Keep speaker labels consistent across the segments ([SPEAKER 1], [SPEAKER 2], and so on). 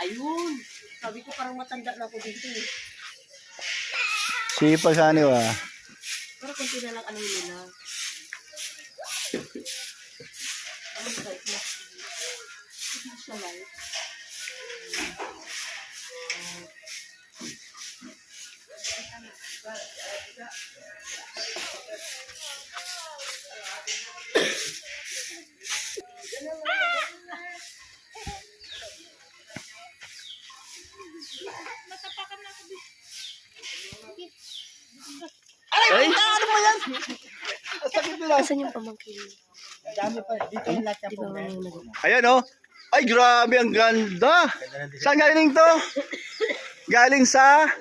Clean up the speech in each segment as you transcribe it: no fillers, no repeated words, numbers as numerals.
[SPEAKER 1] Ayun. Sabi ko parang matanda na ako dito eh.
[SPEAKER 2] Sipag sa ano
[SPEAKER 1] Pero kunti na lang ano nila. Ano ba ito? Hindi siya live.
[SPEAKER 2] Ay, ano ba yan? Sakit nila.
[SPEAKER 1] Asan yung pamangkin?
[SPEAKER 3] Dami pa. Dito yung lahat
[SPEAKER 1] Di ba nga yung nag-
[SPEAKER 2] Ayan oh. Ay, grabe, ang ganda. Saan galing to? Galing sa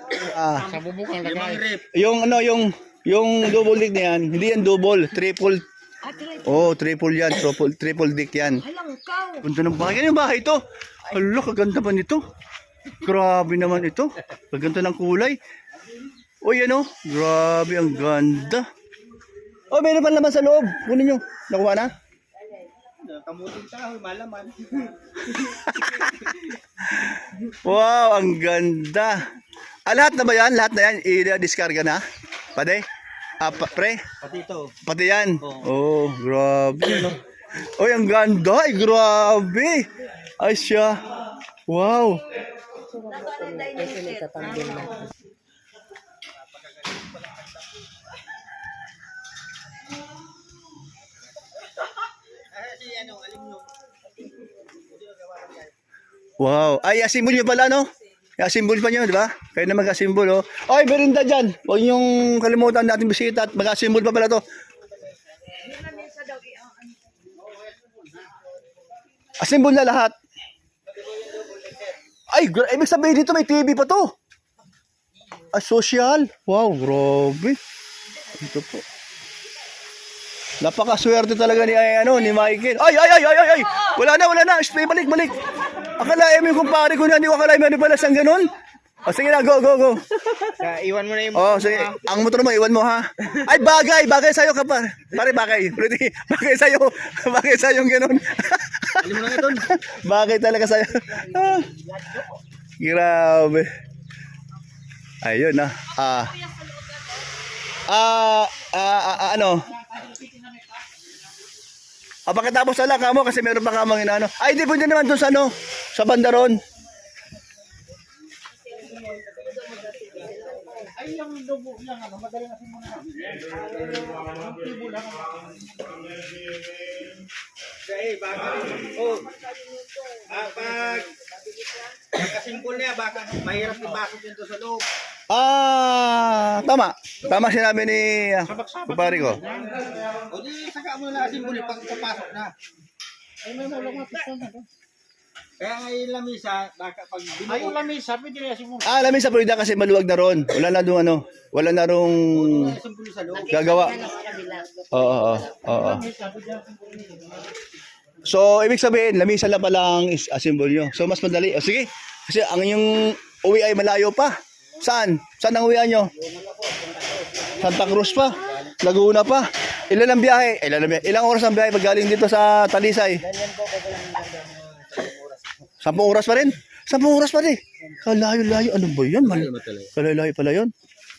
[SPEAKER 3] sa bubukang lagay.
[SPEAKER 2] yung ano, yung double dick na yan. Hindi yan double, triple. Oh, triple yan, triple dick yan.
[SPEAKER 1] Halangkaw!
[SPEAKER 2] Ganda ng bahay. Ano yung bahay to? Hala, kaganda pa nito. Grabe naman ito. Kaganda ng kulay. O yan oh. Grabe, ang ganda. Oh, meron pa naman sa loob. Kunin nyo. Nakuha na?
[SPEAKER 3] Kamuting tao, malaman.
[SPEAKER 2] Wow, ang ganda. Lahat na ba yan? Lahat na yan? I-discarga na? Pwede? Pre?
[SPEAKER 3] Pati ito.
[SPEAKER 2] Pati yan? Oh, grabe. No? Oy, ang ganda. Ay, grabe. Ay, siya. Wow.
[SPEAKER 1] Kasi nagtatambil na.
[SPEAKER 2] Wow. Ay, asimbol nyo pala, no? Asimbol pa nyo, di ba? Kaya na mag-asimbol, oh. Ay, merinda dyan. Huwag yung kalimutan natin bisita at mag-asimbol pa pala to. Asimbol na lahat. Ay, ibig sabihin dito may TV pa to. Social. Wow, grabe. Ito po. Napakaswerte talaga ni ni Michael. Ay. Wala na. Stay, balik. Akalain mo yung kumpare ko na, hindi ko akalain mo ano pala siyang ganun. O sige na, go.
[SPEAKER 3] Iwan mo na yung
[SPEAKER 2] Oh, sige. Ang motor mo, iwan mo ha. Ay, bagay sa'yo ka pa. Pare, bagay. Bagay sa'yo yung ganun.
[SPEAKER 3] Alim mo na ito.
[SPEAKER 2] Bagay talaga sa'yo. Grabe. Ayun na. Ano? Pagkatapos na lang kamo kasi meron pa kamang inaano. Ay, hindi po din naman doon sa ano, sa bandaron.
[SPEAKER 3] Ay, yung dubo lang, madali na muna. Yung tibo lang. Sige, pagkasimpol niya, baka mahirap ipasok dito sa loob.
[SPEAKER 2] Tama sinabi ni kumpare ko.
[SPEAKER 3] O di, saka mo na asimpol pag papasok na. Ay, may ulang mapisyon na to. Kaya ngayon lamisa, baka pag binuo. Ay, yung lamisa, pwede na asimpol.
[SPEAKER 2] Lamin sa Florida kasi maluwag na ron. Wala na rong
[SPEAKER 3] Asimpol sa loob.
[SPEAKER 2] gagawa. Oo. So, ibig sabihin, lamisa na palang asimbol nyo. So, mas madali. O, sige. Kasi ang inyong uwi ay malayo pa. Saan? Saan ang uwian nyo? Santa Cruz pa. Laguna pa. Ilan ang biyahe? Ilang oras ang biyahe pag galing dito sa Talisay? 10 oras pa rin? 10 oras pa rin? Kalayo-layo. Ano ba yan? Kalayo-layo pala yun.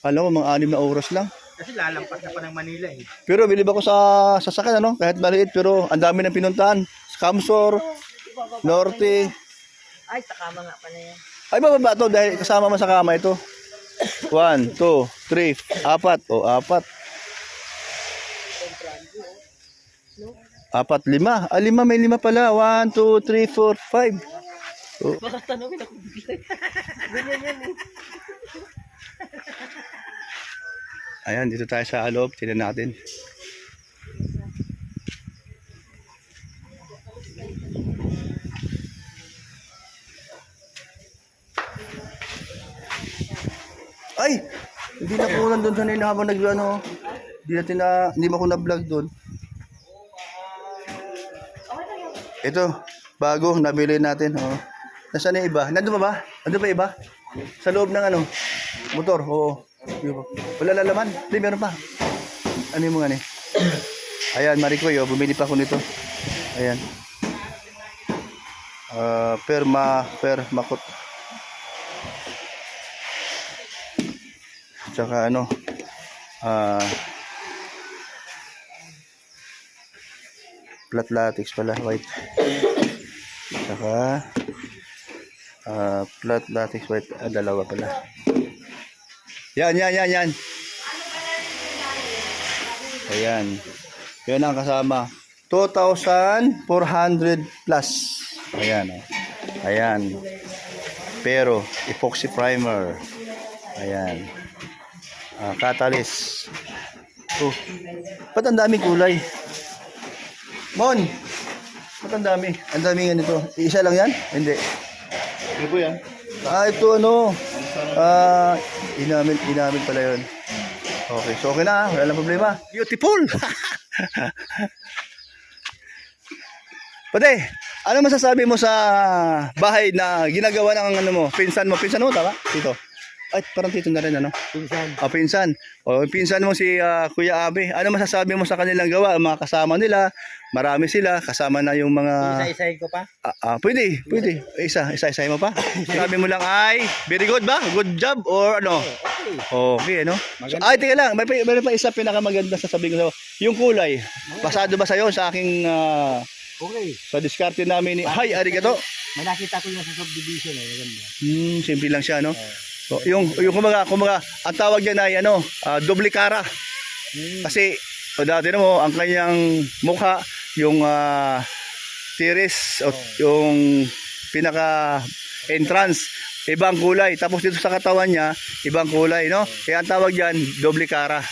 [SPEAKER 2] Alam mo, mga 6 na oras lang.
[SPEAKER 3] Kasi lalampas na pa ng Manila eh.
[SPEAKER 2] Pero bilib ako sa sasakyan, ano? Kahit maliit, pero ang dami ng pinuntahan. Camsor, Norte.
[SPEAKER 1] Ay, sa kama nga pala yan.
[SPEAKER 2] Ay, bababa to dahil kasama mo sa kama ito. 1, 2, 3, 4. O, 4. 4, 5. 5, may 5 pala. 1, 2, 3, 4, 5. Oh.
[SPEAKER 1] Baka tanongin ako bigla. Ganyan yan eh.
[SPEAKER 2] Ayan, dito tayo sa loob. Tignan natin. Ay! Hindi na po nandun sa nila habang nag-ano. Hindi mo ako na-vlog doon. Ito, bago, nabili natin. Oh. Nasaan na yung iba? Nandun pa ba? Nandun pa iba? Sa loob ng ano? Motor, oo. Wala lalaman. Hindi, meron pa. Ano yung mga ni? Ayan, Maricoy, oh, bumili pa ako nito. Ayan. Permakot. Tsaka ano, flat latex pala, white. Tsaka, flat latex white, dalawa pala. Yan. Ayan. Yan ang kasama. 2,400 plus. Ayan. Oh. Ayan. Pero, epoxy primer. Ayan. Catalyst. Oh. Ba't ang daming kulay? Mon! Ba't ang dami? Ang daming yan ito. Isa lang yan? Hindi.
[SPEAKER 3] Ano po yan?
[SPEAKER 2] Ito ano. Inamit pala yun. Okay, so okay na. Wala lang problema. Beautiful! Pate, ano masasabi mo sa bahay na ginagawa ng ano mo? Pinsan mo, tama? Dito. Ay, parang dito na rin, ano?
[SPEAKER 3] Pinsan.
[SPEAKER 2] Pinsan. O, pinsan mo si Kuya Abe. Ano masasabi mo sa kanilang gawa? Ang mga kasama nila, marami sila, kasama na yung mga...
[SPEAKER 3] Isa-isahin ko pa?
[SPEAKER 2] Pwede. Isa-isahin mo pa. Sabi mo lang ay, very good ba? Good job or ano?
[SPEAKER 3] Okay.
[SPEAKER 2] Okay, ano? So, ay, teka lang. Meron pa isa pinakamaganda sasabihin ko sa'yo. Yung kulay. Pasado ba sa'yo sa aking...
[SPEAKER 3] Okay.
[SPEAKER 2] sa diskarte namin ni... Hay, arigato.
[SPEAKER 3] May nakita ko yung sa subdivision eh. Maganda.
[SPEAKER 2] Simple lang siya, no? So, yung kumaga, ang tawag niya ay ano, doble cara. Kasi dati mo ang kanyang mukha, yung tiris o yung pinaka entrance, ibang kulay. Tapos dito sa katawan niya, ibang kulay, no? Kaya ang tawag diyan, doble cara.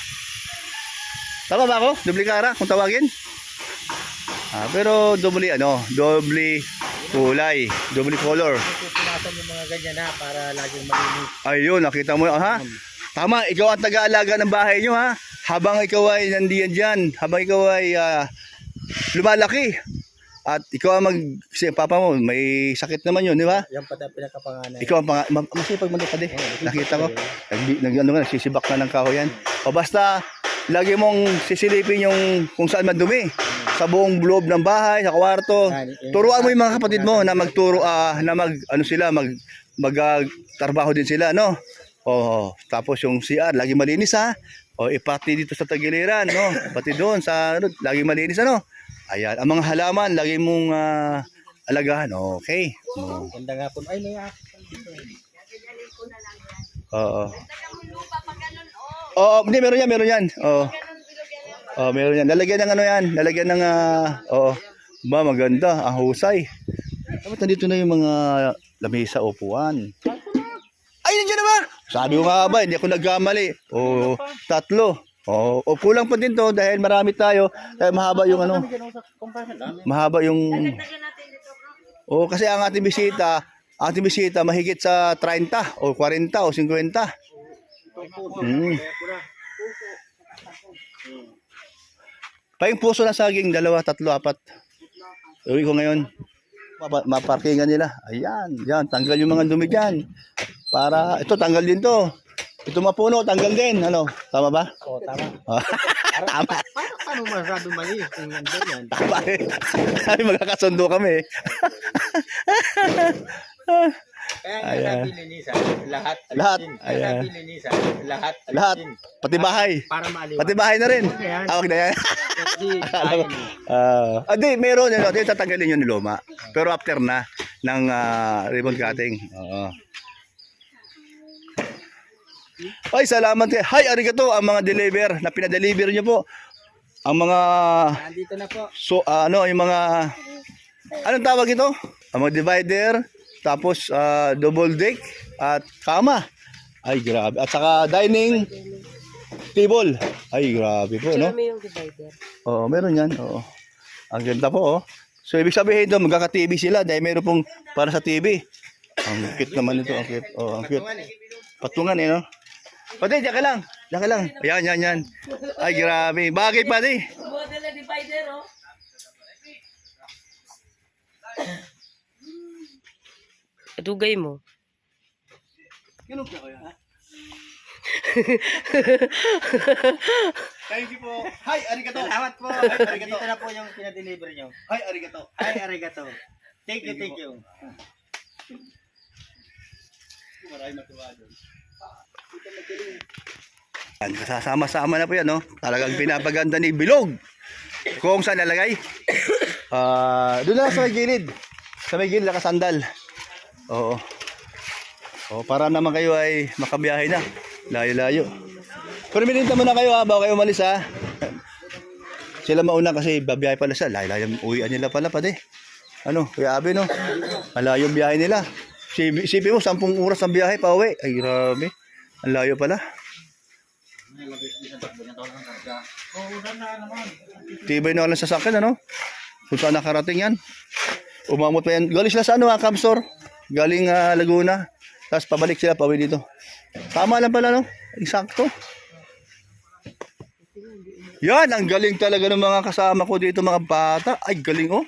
[SPEAKER 2] Tama ba ako? Doble cara kung tawagin? Pero doble kulay, doble color.
[SPEAKER 3] Pupunasan yung mga ganyan na para laging malinis.
[SPEAKER 2] Ayun, nakita mo, ha? Tama, ikaw ang taga-alaga ng bahay nyo, ha? Habang ikaw ay nandiyan dyan, habang ikaw ay lumalaki, at ikaw ang kasi papa mo, may sakit naman yun, di ba?
[SPEAKER 3] Yan pati ang pinakapanganay.
[SPEAKER 2] Ikaw ang masipag malipad eh. Nakita ko, nagsisibak na ng kahoy yan. O basta, lagi mong sisilipin yung kung saan madumi. Sa buong loob ng bahay, sa kwarto. Turuan mo yung mga kapatid mo na magturo, na magtrabaho din sila, no? Tapos yung CR, lagi malinis, ha? Ipati dito sa tagiliran, no? Pati doon, lagi malinis, ano? Ayan, ang mga halaman, lagi mong alagahan, okay?
[SPEAKER 3] Ganda nga po. Ay, may
[SPEAKER 2] hindi, meron yan. Meron yan. Lalagyan ng ano yan. Lalagyan ng, maganda. Ang husay. Dapat nandito na yung mga lamesa, upuan. Ay, nandiyan na ba? Sabi ko nga ba, hindi ako nagkamali. Tatlo. Kulang pa din to dahil marami tayo. Dahil mahaba yung ano. Mahaba yung... kasi ang ating bisita, mahigit sa 30 o 40 o 50. Payong puso na saging, 2, 3, 4. Uwi ko ngayon. Maparkingan nila. Ayan, yan, tanggal yung mga dumi dyan. Para, ito, tanggal din to. Ito mapuno, tanggal din. Ano, tama ba?
[SPEAKER 3] Oo, tama.
[SPEAKER 2] Tama.
[SPEAKER 3] Paano masabi mali? Kung nandun yan.
[SPEAKER 2] Tama eh. Sabi, magkakasundo kami.
[SPEAKER 3] Kaya nga sabi linisan, lahat.
[SPEAKER 2] Ayan.
[SPEAKER 3] Sabi linisan, lahat.
[SPEAKER 2] Lahat. Pati bahay.
[SPEAKER 3] Para maaliwan.
[SPEAKER 2] Pati bahay na rin. Awag na yan.
[SPEAKER 3] Kasi kaya ni.
[SPEAKER 2] Hindi, meron yun. Tatanggalin yun ni Loma. Pero after na ng ribbon cutting. Ay, salamat kayo. Hi, arigato ang mga deliver na pinadeliver nyo po. Ang mga
[SPEAKER 3] Nandito na po.
[SPEAKER 2] yung mga anong tawag ito? Ang mga divider, tapos double deck at kama. Ay, grabe. At saka dining table. Ay, grabe po, no?
[SPEAKER 1] May yung divider.
[SPEAKER 2] Meron yan. Ang ganda po, So, ibig sabihin doon, magkaka-TV sila dahil meron pong para sa TV. Ang cute naman ito. Ang cute. Ang cute. Patungan, no? Pati, diyan ka lang. Yan. Ay, grabe. Bagay pa, di.
[SPEAKER 1] Model na divider, Dugay mo.
[SPEAKER 2] Ganun ka kaya, ha? Thank you po. Hi, arigato.
[SPEAKER 3] Salamat po.
[SPEAKER 2] Hi, arigato.
[SPEAKER 3] Dito na po yung pinadeliver nyo.
[SPEAKER 2] Hi, arigato.
[SPEAKER 3] Ay, arigato. Thank you, thank you.
[SPEAKER 2] Maraming matuwa doon. Kasama-sama na po yan, no? Talagang pinapaganda ni Bilog. Kung saan nalagay? Doon lang sa may gilid. Sa may gilid, nakasandal. Oo. O, para naman kayo ay makabiyahe na. Layo-layo. Pero mininta muna kayo, ha? Bago kayo umalis, ha? Sila mauna kasi babiyahe pala siya. Layo-layo. Uwian nila pala pa, Ano, Kuya Abi, no? Malayo yung biyahe nila. Isipin mo, 10 oras ang biyahe pa uwi. Ay, grabe. Ang layo pala. Tibay na lang sa sakin, ano? Kung saan nakarating yan. Umamot pa yan. Galing sila sa ano, Camsor. Galing Laguna. Tapos pabalik sila, pauwi dito. Tama lang pala, no? Eksakto. Yan, ang galing talaga ng mga kasama ko dito, mga bata. Ay, galing, oh.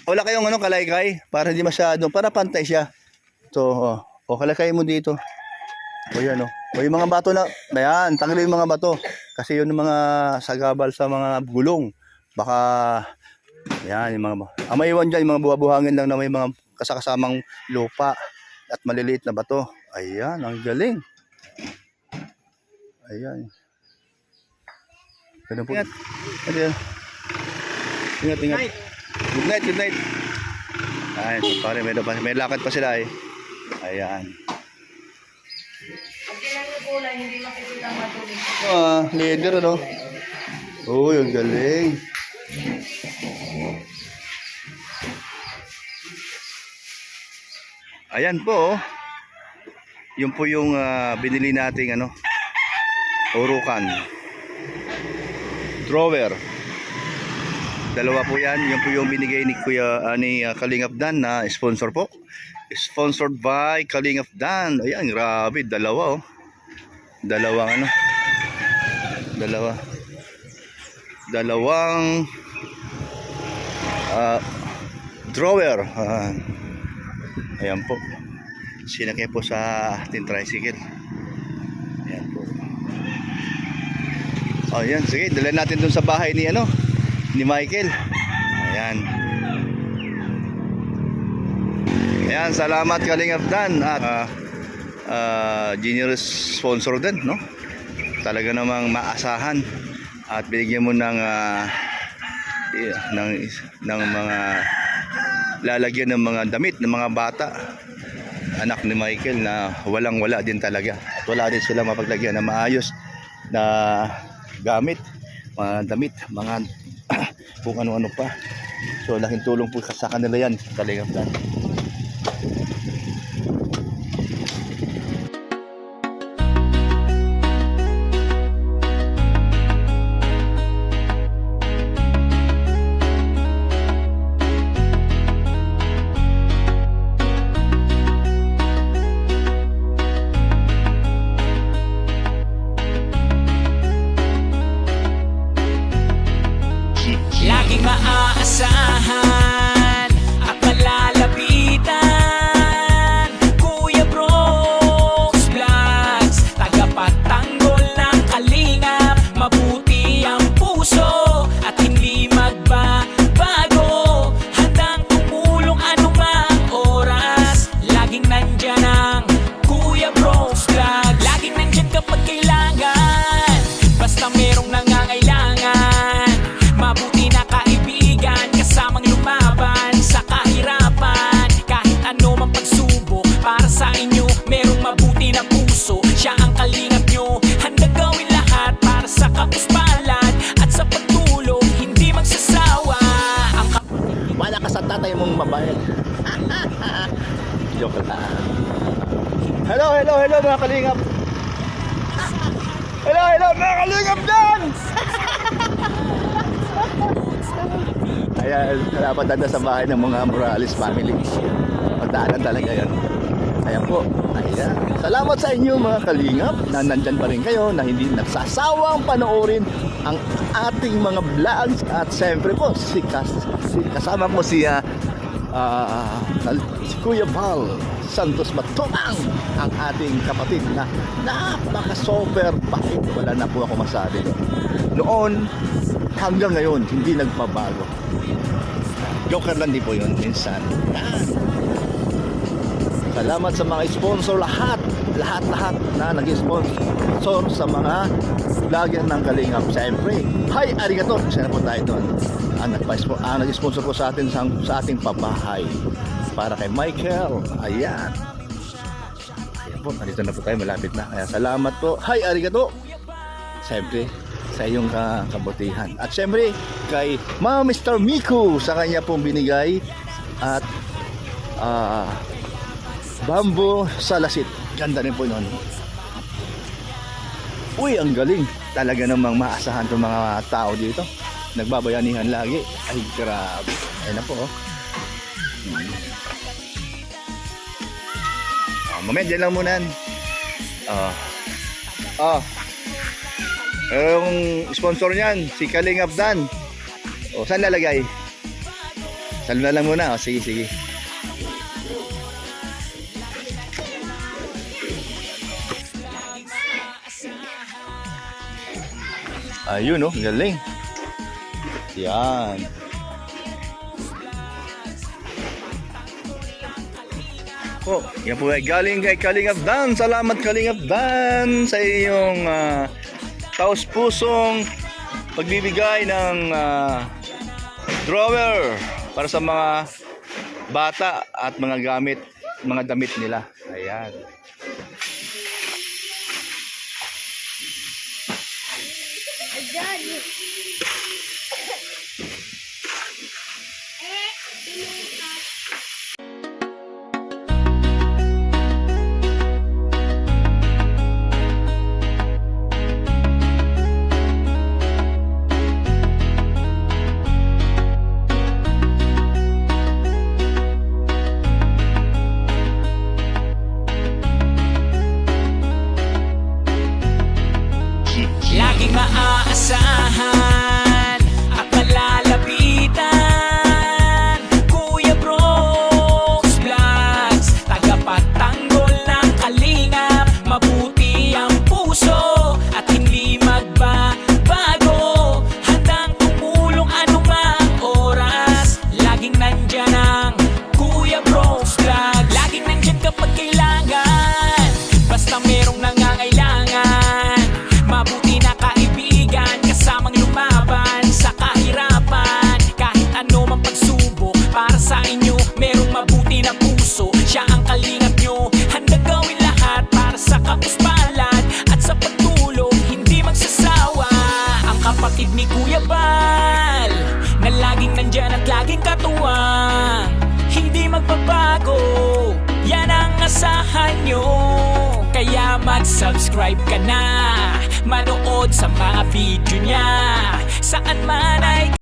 [SPEAKER 2] Wala kayong ano, kalaykay. Para hindi masyado. Para pantay siya. So, kalaykay mo dito. O yan, o yung mga bato na, ayan, tanggalin yung mga bato. Kasi yun yung mga sagabal sa mga gulong. Baka, yan, yung mga, ang maiwan dyan, yung mga buhabuhangin lang na may mga kasakasamang lupa at maliliit na bato. Ayan, ang galing. Ayan. Ganun po. Ingat. Ayan. Ingat. Good night, good night. Ayan, so, pare, may lakad pa sila, Ayan.
[SPEAKER 1] Hindi makikita matulog.
[SPEAKER 2] Leader, ano? Uy, ang galing. Ayan po, yun po yung binili nating ano, urukan drawer. Dalawa po yan. Yun po yung binigay ni Kuya ni Kalingap Dan na sponsor po. Sponsored by Kalingap Dan. Ayan, grabe, dalawa, dalawang drawer. Ayan po, sinakay po sa ating tricycle. Ayan po. Ayan, sige, dalhin natin dun sa bahay ni ni Michael. Ayan, salamat Kalingap Dan at generous sponsor din, no? Talaga namang maasahan at binigyan mo ng mga lalagyan ng mga damit ng mga bata, anak ni Michael, na walang-wala din talaga. At wala din sila mapaglagyan na maayos na gamit, mga damit, mga kung ano-ano pa. So laking tulong po sa kanila yan, Kalingap Dan.
[SPEAKER 4] Laging maaasahan at malalapitan, Kuya Brooks Vlogs, tagapagtanggol ng kalingap. Mabuti ang puso at hindi magbabago, handang tumulong anumang oras. Laging nandyan ang Kuya Brooks Vlogs. Laging nandyan kapag kailangan, basta merong nangangailangan. Mabuti na kaibigan, kasamang lumaban sa kahirapan. Kahit ano mang pagsubok, para sa inyo merong mabuti na puso. Siya ang kalingap nyo, handang gawin lahat para sa kapuspalad at sa pagtulong, hindi magsasawa. Ang
[SPEAKER 2] Wala ka sa tatay mong mabayad. Joke lang. Hello mga kalingap. Hello mga kalingap dyan. Ayan, dapat sa bahay ng mga Morales family. Pagdaanan talaga yan. Ayan po. Ayan. Salamat sa inyo mga kalingap na nandyan pa rin kayo, na hindi nagsasawang panoorin ang ating mga vlogs. At siyempre po, kasama ko si si Kuya Val Santos Matubang, ang ating kapatid na napaka-super bait. Wala na po ako masabi. Noon hanggang ngayon, hindi nagpabago. Joker lang din po yun minsan. Salamat sa mga sponsor, lahat na naging sponsor sa mga vlogger ng Kalingap. Siyempre, hi, arigato. Isa na po tayo doon. Ang nag-sponsor po sa atin sa ating pabahay. Para kay Michael. Ayan. Ayan po, nandito na po tayo, malapit na. Kaya salamat po. Hi, arigato. Siyempre, sa iyong kabutihan. At siyempre, kay Mr. Miku, sa kanya pong binigay at bamboo salasit. Ganda rin po nun. Uy, ang galing. Talaga namang maasahan itong mga tao dito. Nagbabayanihan lagi. Ay, grabe. Ayun na po, oh. Moment, dyan lang muna. Yung sponsor niyan, si Kalingap Dan. O, saan lalagay? Salud na lang muna. O, sige. Ayun, oh, galing. Yan. Po, yan po ay galing kay Kalingap Dan. Salamat Kalingap Dan sa iyong taos-pusong pagbibigay ng drawer para sa mga bata at mga gamit, mga damit nila. Ayan.
[SPEAKER 4] Laging maaasahan at malalapitan. Kuya Brooks Vlogs, tagapagtanggol ng kalingap. Mabuti ang puso at hindi magbabago. Handang tumulong anumang oras. Laging nandyan ang Kuya Brooks Vlogs. Laging nandyan kapag kailangan. Basta merong nangangailangan. Mabuti na kaibigan, kasamang lumaban sa kahirapan. Kahit ano mang pagsubok, para sa inyo merong mabuti na puso. Siya ang kalingap nyo, handang gawin lahat para sa kapuspalad at sa pagtulong, hindi magsasawa. Ang kapatid ni Kuya Val, na laging nandyan at laging katuwang, hindi magbabago, yan ang asahan nyo. Kaya mag-subscribe ka na, manood sa mga video niya, saan man ay